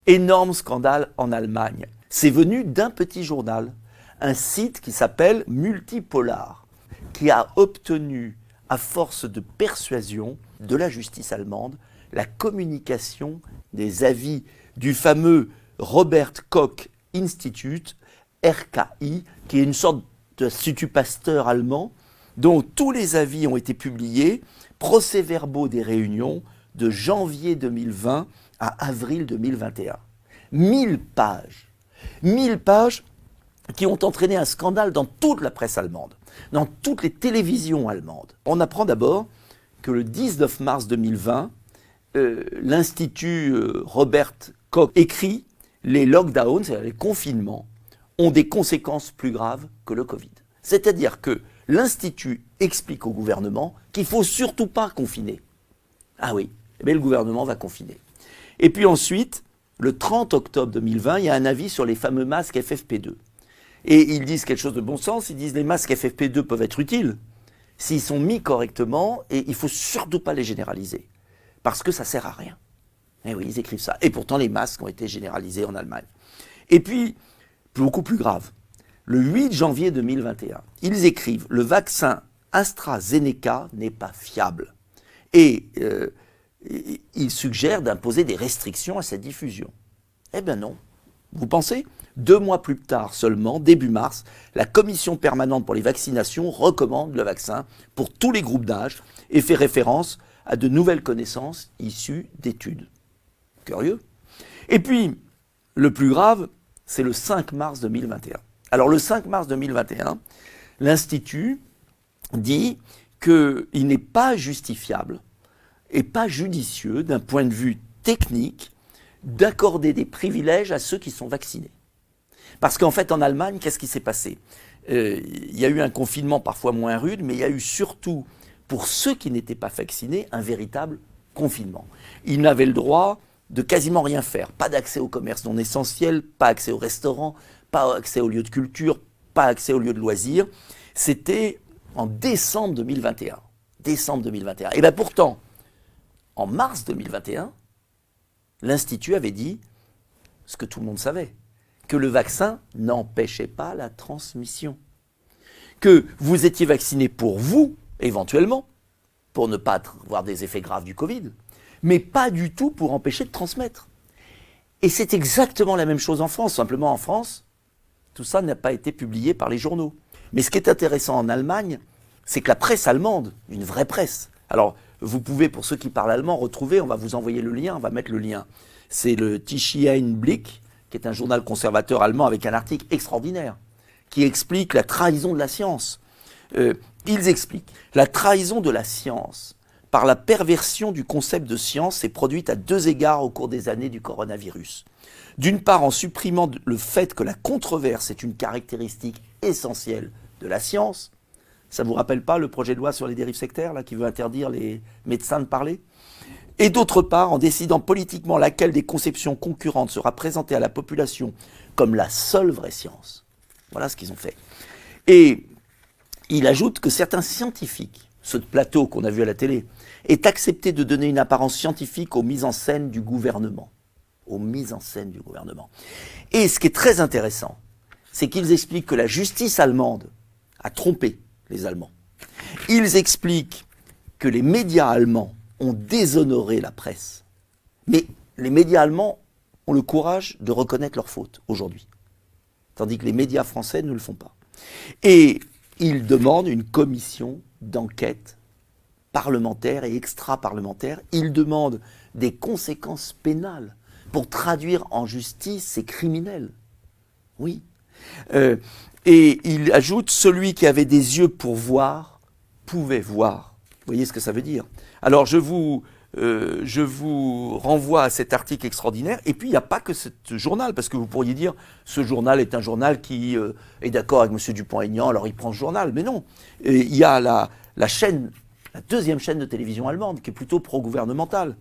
Énorme scandale en Allemagne. C'est venu d'un petit journal, un site qui s'appelle Multipolar, qui a obtenu, à force de persuasion de la justice allemande, la communication des avis du fameux Robert Koch Institute, RKI, qui est une sorte d'Institut Pasteur allemand, dont tous les avis ont été publiés, procès-verbaux des réunions de janvier 2020 à avril 2021. 1000 pages. 1000 pages qui ont entraîné un scandale dans toute la presse allemande, dans toutes les télévisions allemandes. On apprend d'abord que le 19 mars 2020, l'Institut Robert Koch écrit « Les lockdowns, c'est-à-dire les confinements, ont des conséquences plus graves que le Covid ». C'est-à-dire que l'Institut explique au gouvernement qu'il ne faut surtout pas confiner. Ah oui, mais le gouvernement va confiner. Et puis ensuite, le 30 octobre 2020, il y a un avis sur les fameux masques FFP2. Et ils disent quelque chose de bon sens, ils disent les masques FFP2 peuvent être utiles s'ils sont mis correctement et il ne faut surtout pas les généraliser. Parce que ça ne sert à rien. Et oui, ils écrivent ça. Et pourtant, les masques ont été généralisés en Allemagne. Et puis, beaucoup plus grave, le 8 janvier 2021, ils écrivent « Le vaccin AstraZeneca n'est pas fiable ». Et ils suggèrent d'imposer des restrictions à sa diffusion. Eh bien non. Vous pensez ? 2 mois plus tard seulement, début mars, la Commission permanente pour les vaccinations recommande le vaccin pour tous les groupes d'âge et fait référence à de nouvelles connaissances issues d'études. Curieux. Et puis, le plus grave, c'est le 5 mars 2021. Alors le 5 mars 2021, l'Institut dit qu'il n'est pas justifiable et pas judicieux d'un point de vue technique d'accorder des privilèges à ceux qui sont vaccinés. Parce qu'en fait, en Allemagne, qu'est-ce qui s'est passé ? Il y a eu un confinement parfois moins rude, mais il y a eu surtout, pour ceux qui n'étaient pas vaccinés, un véritable confinement. Ils n'avaient le droit de quasiment rien faire. Pas d'accès au commerce non essentiel, pas accès aux restaurants, pas accès aux lieux de culture, pas accès aux lieux de loisirs. C'était en décembre 2021. Décembre 2021. Et bien pourtant, en mars 2021, l'Institut avait dit ce que tout le monde savait, que le vaccin n'empêchait pas la transmission. Que vous étiez vacciné pour vous, éventuellement, pour ne pas avoir des effets graves du Covid, mais pas du tout pour empêcher de transmettre. Et c'est exactement la même chose en France. Simplement en France, tout ça n'a pas été publié par les journaux. Mais ce qui est intéressant en Allemagne, c'est que la presse allemande, une vraie presse, alors vous pouvez, pour ceux qui parlent allemand, retrouver, on va vous envoyer le lien, on va mettre le lien. C'est le Tischi Einblick, qui est un journal conservateur allemand avec un article extraordinaire, qui explique la trahison de la science. Ils expliquent la trahison de la science par la perversion du concept de science s'est produite à 2 égards au cours des années du coronavirus. D'une part, en supprimant le fait que la controverse est une caractéristique essentielle de la science. Ça ne vous rappelle pas le projet de loi sur les dérives sectaires, là, qui veut interdire les médecins de parler ? Et d'autre part, en décidant politiquement laquelle des conceptions concurrentes sera présentée à la population comme la seule vraie science. Voilà ce qu'ils ont fait. Et il ajoute que certains scientifiques, ce plateau qu'on a vu à la télé, aient accepté de donner une apparence scientifique aux mises en scène du gouvernement. Aux mises en scène du gouvernement. Et ce qui est très intéressant, c'est qu'ils expliquent que la justice allemande a trompé les Allemands. Ils expliquent que les médias allemands ont déshonoré la presse. Mais les médias allemands ont le courage de reconnaître leurs fautes aujourd'hui. Tandis que les médias français ne le font pas. Et ils demandent une commission d'enquête parlementaire et extra-parlementaire. Ils demandent des conséquences pénales pour traduire en justice ces criminels. Oui. Et il ajoute, celui qui avait des yeux pour voir, pouvait voir. Vous voyez ce que ça veut dire ? Alors je vous renvoie à cet article extraordinaire. Et puis il n'y a pas que ce journal, parce que vous pourriez dire, ce journal est un journal qui est d'accord avec M. Dupont-Aignan, alors il prend ce journal. Mais non, il y a la chaîne, la deuxième chaîne de télévision allemande, qui est plutôt pro-gouvernementale,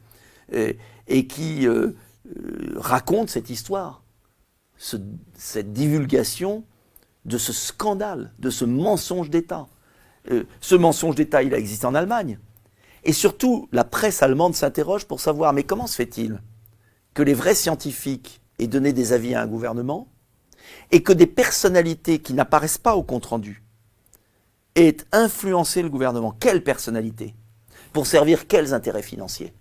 et qui raconte cette histoire, cette divulgation de ce scandale, de ce mensonge d'État. Ce mensonge d'État, il a existé en Allemagne. Et surtout, la presse allemande s'interroge pour savoir, mais comment se fait-il que les vrais scientifiques aient donné des avis à un gouvernement et que des personnalités qui n'apparaissent pas au compte-rendu aient influencé le gouvernement. Quelles personnalités? Pour servir quels intérêts financiers?